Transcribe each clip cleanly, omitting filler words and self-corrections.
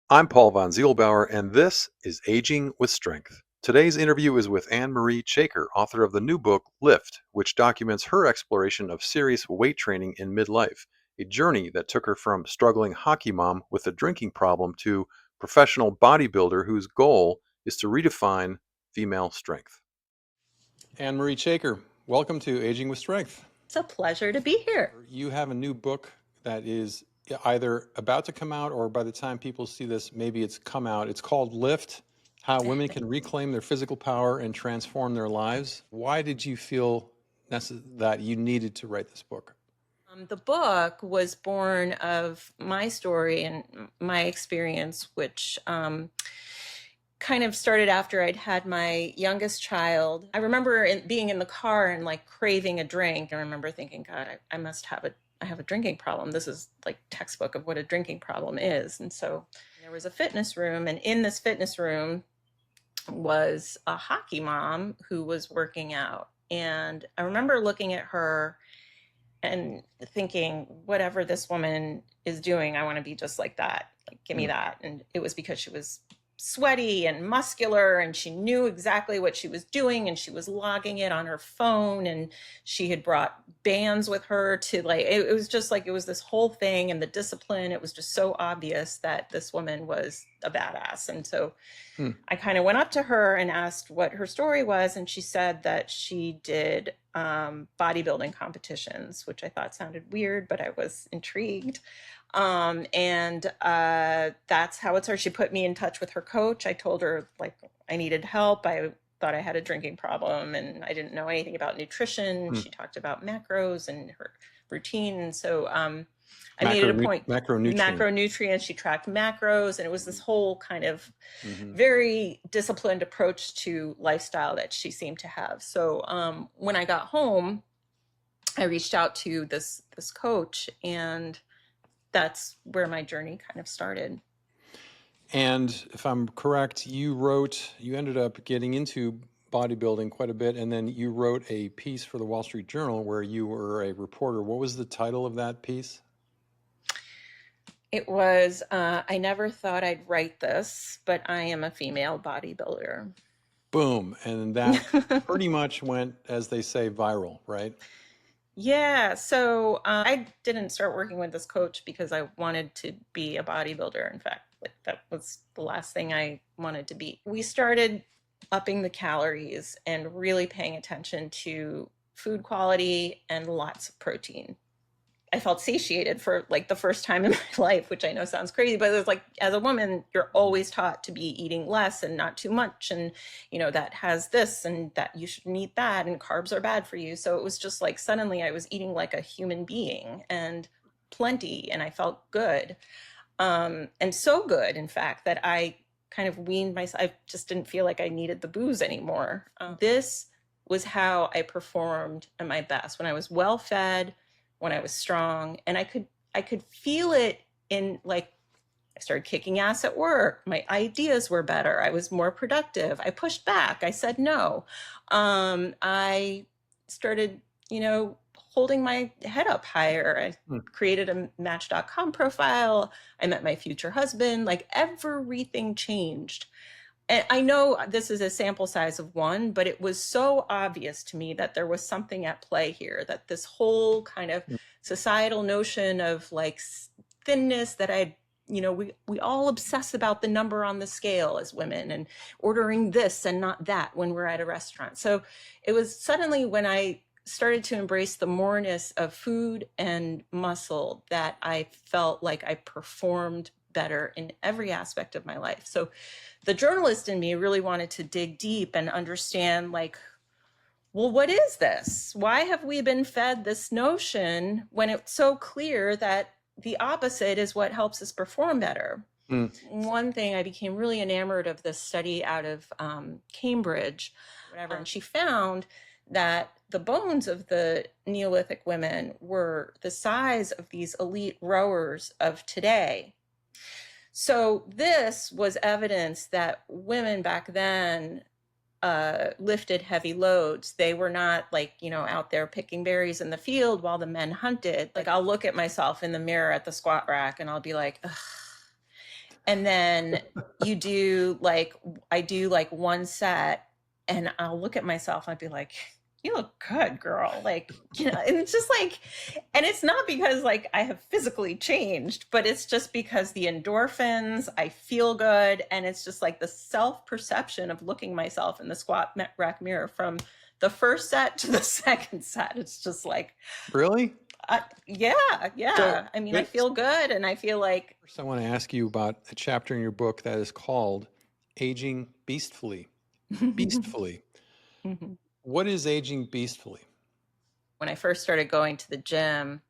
I'm Paul von Zielbauer, and this is Aging with Strength. Today's interview is with Marie Chaker, author of the new book Lift, which documents her exploration of serious weight training in midlife, a journey that took her from struggling hockey mom with a drinking problem to professional bodybuilder whose goal is to redefine female strength. Marie Chaker, welcome to Aging with Strength. It's a pleasure to be here. You have a new book that is either about to come out or by the time people see this, maybe it's come out. It's called Lift, How Women Can Reclaim Their Physical Power and Transform Their Lives. Why did you feel that you needed to write this book? The book was born of my story and my experience, which kind of started after I'd had my youngest child. I remember being in the car and like craving a drink. I remember thinking, God, I must have I have a drinking problem. This is like textbook of what a drinking problem is. And so there was a fitness room, and in this fitness room was a hockey mom who was working out. And I remember looking at her and thinking, whatever this woman is doing, I want to be just like that. Like, give me that. And it was because she was sweaty and muscular, and she knew exactly what she was doing, and she was logging it on her phone, and she had brought bands with her to like, it was just like, it was this whole thing, and the discipline, it was just so obvious that this woman was a badass. And so I kind of went up to her and asked what her story was, and she said that she did bodybuilding competitions, which I thought sounded weird, but I was intrigued. And that's how it started. She put me in touch with her coach. I told her like I needed help. I thought I had a drinking problem and I didn't know anything about nutrition. She talked about macros and her routine. And so I made it a point. Macronutrients. She tracked macros, and it was this whole kind of very disciplined approach to lifestyle that she seemed to have. So when I got home, I reached out to this coach, and that's where my journey kind of started. And if I'm correct, you ended up getting into bodybuilding quite a bit, and then you wrote a piece for the Wall Street Journal where you were a reporter. What was the title of that piece? It was, I never thought I'd write this, but I am a female bodybuilder. Boom. And that pretty much went, as they say, viral, right? Yeah. So I didn't start working with this coach because I wanted to be a bodybuilder. In fact, like that was the last thing I wanted to be. We started upping the calories and really paying attention to food quality and lots of protein. I felt satiated for like the first time in my life, which I know sounds crazy, but it was like, as a woman, you're always taught to be eating less and not too much. And, you know, that has this and that you shouldn't eat that, and carbs are bad for you. So it was just like, suddenly I was eating like a human being and plenty, and I felt good. And so good, in fact, that I kind of weaned myself. I just didn't feel like I needed the booze anymore. This was how I performed at my best, when I was well fed, when I was strong, and I could feel it in like, I started kicking ass at work. My ideas were better. I was more productive. I pushed back. I said no. I started, holding my head up higher. I created a Match.com profile. I met my future husband. Like, everything changed. And I know this is a sample size of one, but it was so obvious to me that there was something at play here, that this whole kind of societal notion of like thinness that we all obsess about the number on the scale as women, and ordering this and not that when we're at a restaurant. So it was suddenly when I started to embrace the moreness of food and muscle that I felt like I performed better in every aspect of my life. So the journalist in me really wanted to dig deep and understand, like, well, what is this? Why have we been fed this notion when it's so clear that the opposite is what helps us perform better? One thing, I became really enamored of this study out of Cambridge, whatever, and she found that the bones of the Neolithic women were the size of these elite rowers of today. So this was evidence that women back then lifted heavy loads. They were not like, out there picking berries in the field while the men hunted. Like, I'll look at myself in the mirror at the squat rack and I'll be like, ugh. And then you do like, I do like one set and I'll look at myself and I'd be like, you look good, girl. Like, and it's just like, and it's not because like I have physically changed, but it's just because the endorphins, I feel good. And it's just like the self perception of looking myself in the squat rack mirror from the first set to the second set. It's just like, Really? yeah, So, yeah. I mean, I but feel good and I feel like, first, I want to ask you about a chapter in your book that is called Aging Beastfully. Beastfully. What is aging beastfully? when I first started going to the gym,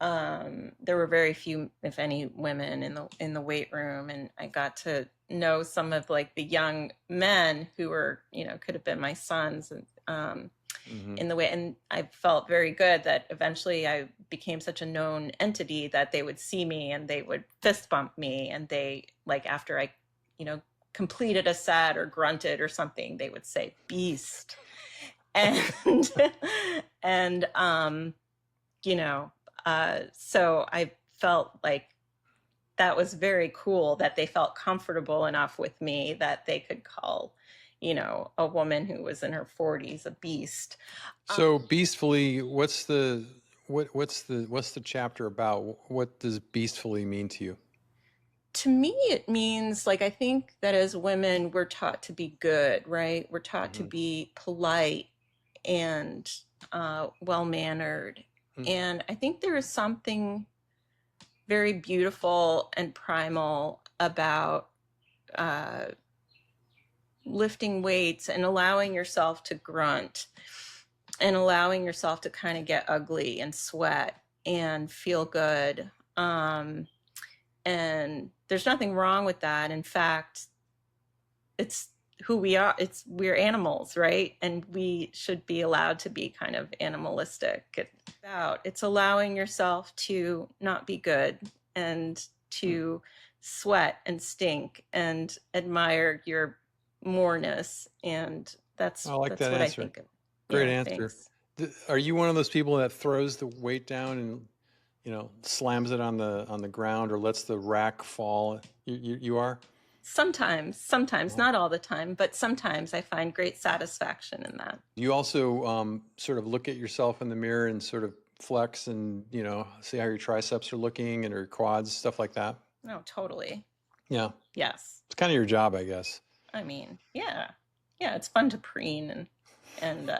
there were very few, if any, women in the weight room, and I got to know some of like the young men who were, could have been my sons, and Hmm. in the way, and I felt very good that eventually I became such a known entity that they would see me and they would fist bump me, and they like after I, you know, completed a set or grunted or something, they would say beast, and and you know, so I felt like that was very cool that they felt comfortable enough with me that they could call, a woman who was in her 40s a beast. So beastfully, what's the chapter about? What does beastfully mean to you? To me, it means like I think that as women, we're taught to be good, right? We're taught to Hmm. be polite and well mannered. And I think there is something very beautiful and primal about uh, lifting weights and allowing yourself to grunt and allowing yourself to kind of get ugly and sweat and feel good. And there's nothing wrong with that. In fact, it's who we are. We're animals, right? And we should be allowed to be kind of animalistic. It's allowing yourself to not be good and to sweat and stink and admire your moreness. And I like that's that what I answer. think of. Great Yeah, answer. thanks. Are you one of those people that throws the weight down and slams it on the ground or lets the rack fall? You are? Sometimes, Uh-huh. not all the time, but sometimes I find great satisfaction in that. Do you also sort of look at yourself in the mirror and sort of flex and see how your triceps are looking and your quads, stuff like that? No, totally. Yeah, Yes. it's kind of your job, I guess. I mean, yeah. Yeah, it's fun to preen and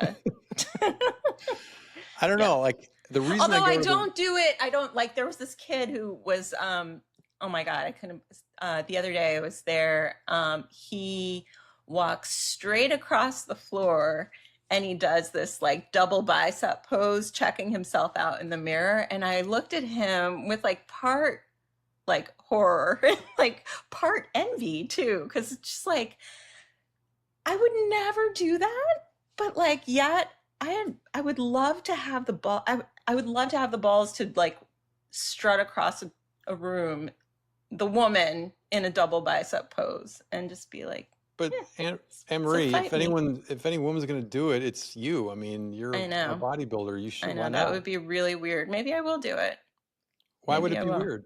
I don't yeah. know. Like the reason I Although I go to the don't do it, I don't like there was this kid who was oh my God, I couldn't the other day I was there. He walks straight across the floor and he does this like double bicep pose, checking himself out in the mirror. And I looked at him with like part like horror, like part envy too, because it's just like I would never do that, but like yet I would love to have the ball. I would love to have the balls to like strut across a room, the woman in a double bicep pose, and just be like, but yeah, Anne so Marie, fight me. if any woman's going to do it, it's you. I mean, you're I a know, bodybuilder. You should. I Why know that not? would be really weird. Maybe I will do it. Why would Maybe it I be will. weird?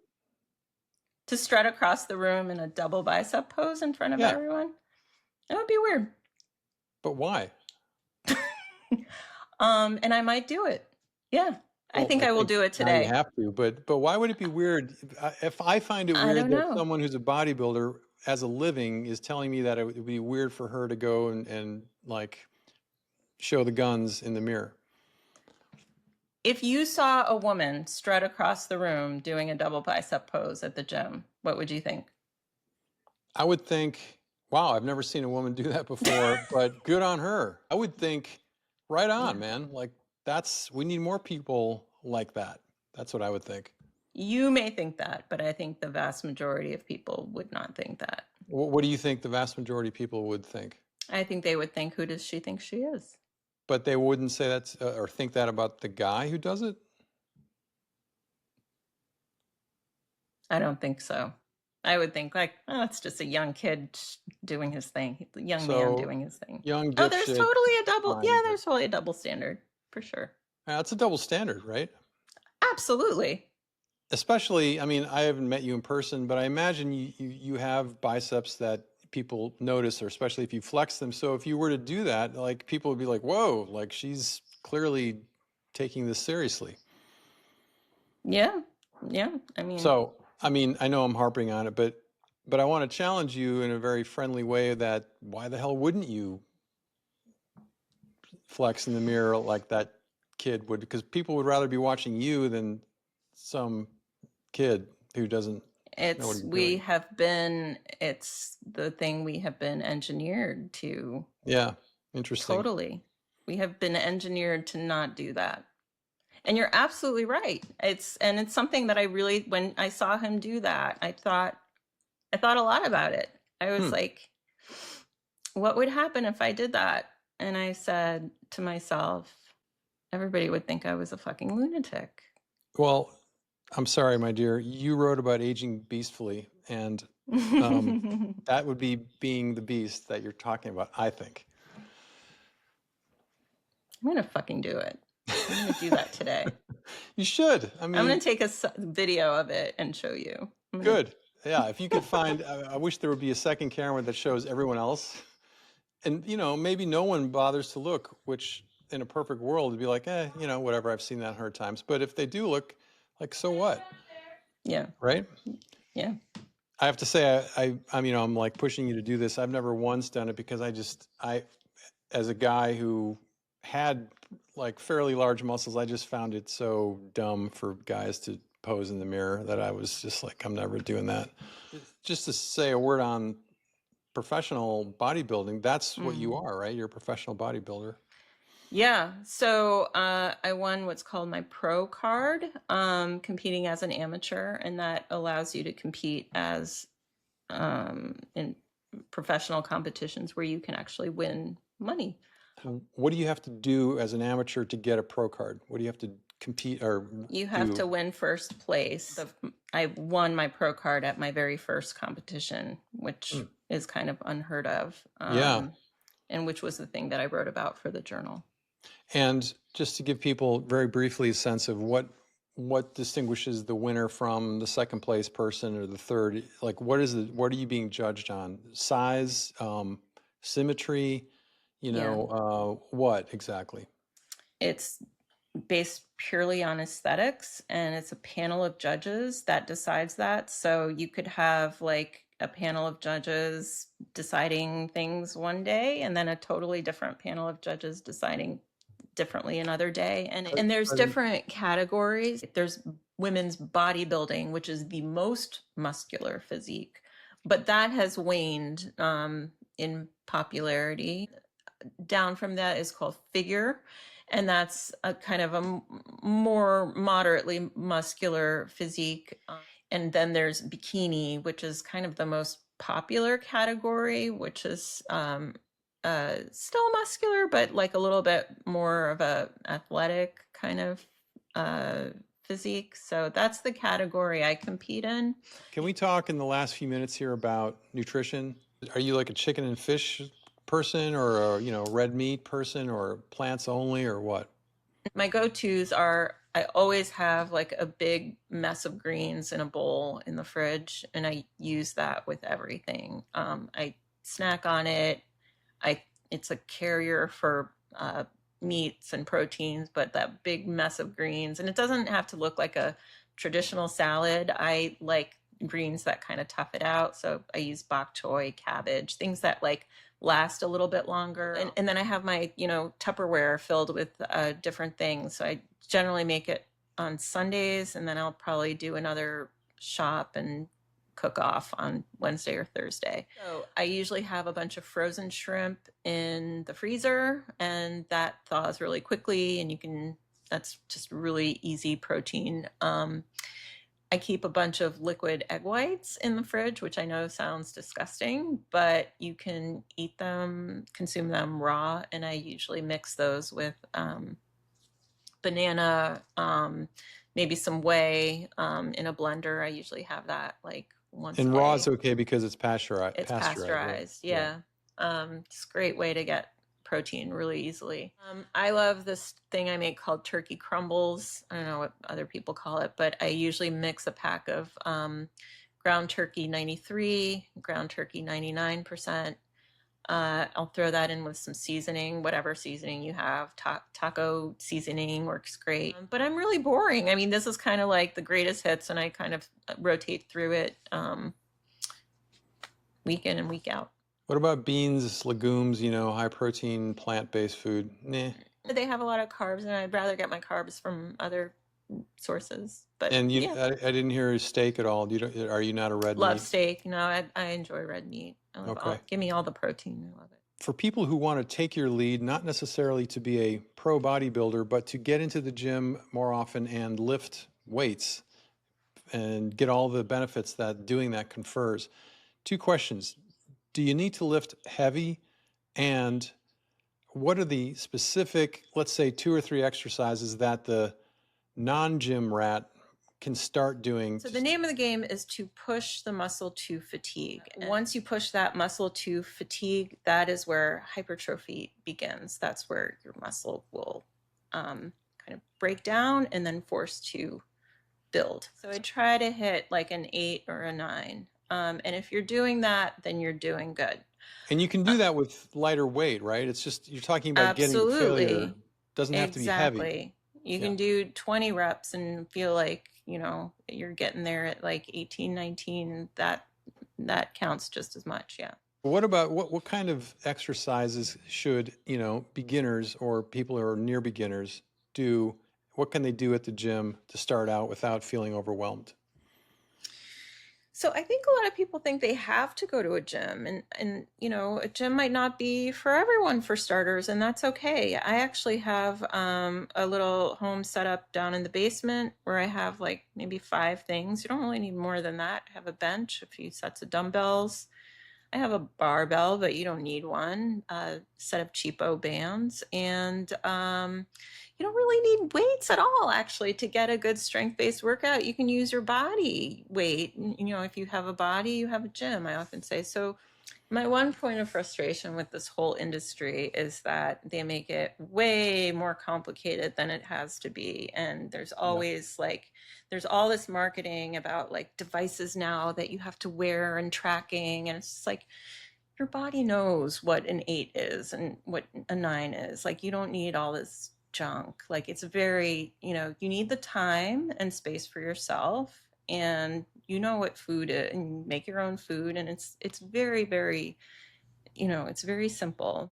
To strut across the room in a double bicep pose in front of Yeah, everyone, that would be weird. but why? And I might do it. Yeah, I Well, think I I will think do it now you today. have to, but why would it be weird? If I find it I weird don't that know. someone who's a bodybuilder as a living is telling me that it would be weird for her to go and like show the guns in the mirror. If you saw a woman strut across the room doing a double bicep pose at the gym, what would you think? I would think, wow, I've never seen a woman do that before, but good on her. I would think, right on, Yeah. man. Like we need more people like that. That's what I would think. You may think that, but I think the vast majority of people would not think that. What do you think the vast majority of people would think? I think they would think, who does she think she is? But they wouldn't say that or think that about the guy who does it. I don't think so. I would think like, oh, it's just a young kid doing his thing, a young man So doing his thing. young Oh, there's dipshit, totally a double. fine, Yeah, but there's totally a double standard for sure. that's a double standard, right? Absolutely. Especially, I mean, I haven't met you in person, but I imagine you have biceps that people notice, or especially if you flex them. So if you were to do that, like people would be like, "Whoa, like she's clearly taking this seriously." Yeah, yeah. I mean, So, I mean, I know I'm harping on it, but I want to challenge you in a very friendly way that why the hell wouldn't you flex in the mirror like that kid would? Because people would rather be watching you than some kid who doesn't know what it's he's we doing. have been it's the thing we have been engineered to. Yeah, interesting. Totally. We have been engineered to not do that. And you're absolutely right. It's something that I really, when I saw him do that, I thought a lot about it. I was Hmm. like, what would happen if I did that? And I said to myself, everybody would think I was a fucking lunatic. Well, I'm sorry, my dear. You wrote about aging beastfully, and um, I'm that would be being the beast that you're talking about, I think. gonna fucking do it. I'm gonna do that today. You should. I I'm gonna mean, take a video of it and show you. I'm gonna. good. Yeah, if you could find, I wish there would be a second camera that shows everyone else. And, maybe no one bothers to look, which in a perfect world would be like, whatever, I've seen that 100 times. But if they do look, like, so what? Yeah, Right? yeah. I have to say, I'm like pushing you to do this. I've never once done it because as a guy who had like fairly large muscles, I just found it so dumb for guys to pose in the mirror that I was just like, I'm never doing that. Just to say a word on professional bodybuilding, that's what you Mm. are, right? You're a professional bodybuilder. Yeah, so I won what's called my pro card, competing as an amateur, and that allows you to compete as in professional competitions where you can actually win money. What do you have to do as an amateur to get a pro card? What do you have to compete or You have do? to win first place. I won my pro card at my very first competition, Hmm. which is kind of unheard of, Yeah. and which was the thing that I wrote about for the journal. And just to give people very briefly a sense of what distinguishes the winner from the second place person or the third, like what are you being judged on? Size, symmetry, Yeah, what exactly? it's based purely on aesthetics, and it's a panel of judges that decides that. So you could have like a panel of judges deciding things one day and then a totally different panel of judges deciding differently another day. And there's Are different categories. There's women's bodybuilding, which is the most muscular physique, but that has waned in popularity. Down from that is called figure, and that's a kind of a more moderately muscular physique. And then there's bikini, which is kind of the most popular category, which is still muscular, but like a little bit more of a athletic kind of uh, physique. So that's the category I compete in. Can we talk in the last few minutes here about nutrition? Are you like a chicken and fish person or a, red meat person or plants only or what? My go-tos are I always have like a big mess of greens in a bowl in the fridge, and I use that with everything. I snack on it. I It's a carrier for meats and proteins, but that big mess of greens, and it doesn't have to look like a traditional salad. I like greens that kind of tough it out, so I use bok choy, cabbage, things that like last a little bit longer. And then I have my Tupperware filled with different things. So I generally make it on Sundays, and then I'll probably do another shop and cook off on Wednesday or Thursday. So I usually have a bunch of frozen shrimp in the freezer, and that thaws really quickly, and that's just really easy protein. I keep a bunch of liquid egg whites in the fridge, which I know sounds disgusting, but you can eat them, consume them raw, and I usually mix those with banana, maybe some whey in a blender. I usually have that like once a And raw day. is okay because it's pasteurized, It's pasteurized, right? pasteurized, Yeah. yeah. It's a great way to get protein really easily. I love this thing I make called turkey crumbles. I don't know what other people call it, but I usually mix a pack of ground turkey 93, ground turkey 99%. I'll throw that in with some seasoning, whatever seasoning you have. Taco seasoning works great. But I'm really boring. I mean, this is kind of like the greatest hits, and I kind of rotate through it week in and week out. What about beans, legumes, high protein, plant-based food? Nah. They have a lot of carbs, and I'd rather get my carbs from other sources. But And yeah, I didn't hear steak at all. Are you not a red love meat? steak. No, I enjoy red meat. I love Okay. give me all the protein. I love it. For people who want to take your lead, not necessarily to be a pro bodybuilder, but to get into the gym more often and lift weights and get all the benefits that doing that confers. Two questions. Do you need to lift heavy? And what are the specific, let's say, 2 or 3 exercises that the non-gym rat can start doing? So the name of the game is to push the muscle to fatigue. And once you push that muscle to fatigue, that is where hypertrophy begins. That's where your muscle will kind of break down and then force to build. So I try to hit like an 8 or a 9. And if you're doing that, then you're doing good. And you can do that with lighter weight, right? It's just you're talking about getting to failure. Absolutely. Doesn't have to be heavy. Exactly. You Yeah. can do 20 reps and feel like, you're getting there at like 18, 19. That counts just as much. Yeah. What about what kind of exercises should, beginners or people who are near beginners do? What can they do at the gym to start out without feeling overwhelmed? So I think a lot of people think they have to go to a gym, and a gym might not be for everyone, for starters, and that's okay. I actually have a little home set up down in the basement where I have like maybe 5 things. You don't really need more than that. I have a bench, a few sets of dumbbells. I have a barbell, but you don't need one. A set of cheapo bands, and you don't really need weights at all, actually, to get a good strength-based workout. You can use your body weight. If you have a body, you have a gym, I often say. So my one point of frustration with this whole industry is that they make it way more complicated than it has to be. And there's always there's all this marketing about like devices now that you have to wear and tracking. And it's just like, your body knows what an 8 is and what a 9 is. Like, you don't need all this junk. Like, it's very, you need the time and space for yourself, and what food is, and make your own food. And it's very, very, it's very simple.